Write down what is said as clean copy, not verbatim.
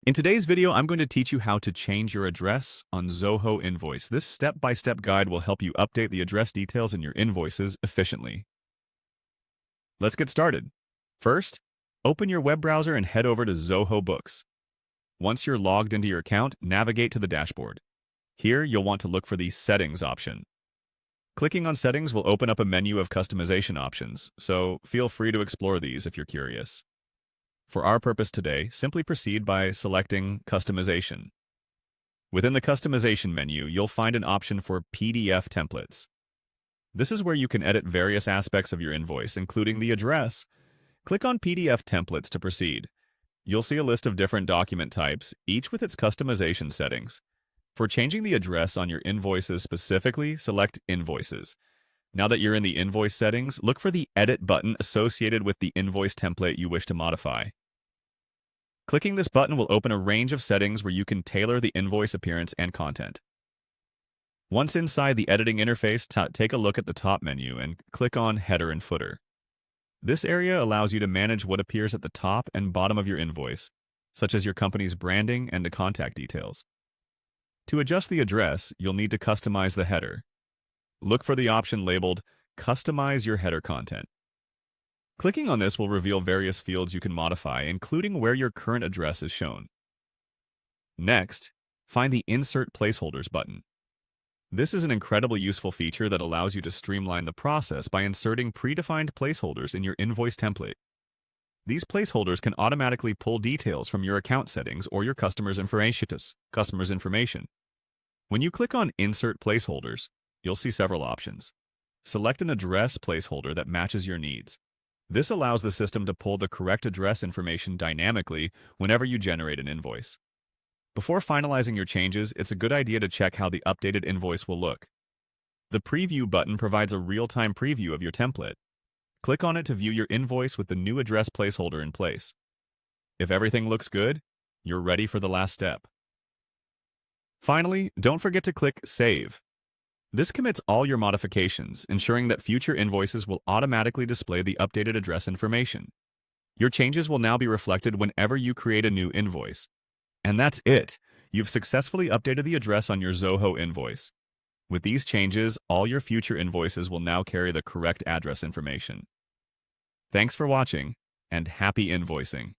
In today's video, I'm going to teach you how to change your address on Zoho Invoice. This step-by-step guide will help you update the address details in your invoices efficiently. Let's get started. First, open your web browser and head over to Zoho Books. Once you're logged into your account, navigate to the dashboard. Here, you'll want to look for the Settings option. Clicking on Settings will open up a menu of customization options, so feel free to explore these if you're curious. For our purpose today, simply proceed by selecting Customization. Within the Customization menu, you'll find an option for PDF templates. This is where you can edit various aspects of your invoice, including the address. Click on PDF templates to proceed. You'll see a list of different document types, each with its customization settings. For changing the address on your invoices specifically, select Invoices. Now that you're in the invoice settings, look for the Edit button associated with the invoice template you wish to modify. Clicking this button will open a range of settings where you can tailor the invoice appearance and content. Once inside the editing interface, take a look at the top menu and click on Header and Footer. This area allows you to manage what appears at the top and bottom of your invoice, such as your company's branding and the contact details. To adjust the address, you'll need to customize the header. Look for the option labeled Customize your header content. Clicking on this will reveal various fields you can modify, including where your current address is shown. Next, find the Insert Placeholders button. This is an incredibly useful feature that allows you to streamline the process by inserting predefined placeholders in your invoice template. These placeholders can automatically pull details from your account settings or your customer's information. When you click on Insert Placeholders, you'll see several options. Select an address placeholder that matches your needs. This allows the system to pull the correct address information dynamically whenever you generate an invoice. Before finalizing your changes, it's a good idea to check how the updated invoice will look. The Preview button provides a real-time preview of your template. Click on it to view your invoice with the new address placeholder in place. If everything looks good, you're ready for the last step. Finally, don't forget to click Save. This commits all your modifications, ensuring that future invoices will automatically display the updated address information. Your changes will now be reflected whenever you create a new invoice. And that's it! You've successfully updated the address on your Zoho invoice. With these changes, all your future invoices will now carry the correct address information. Thanks for watching, and happy invoicing!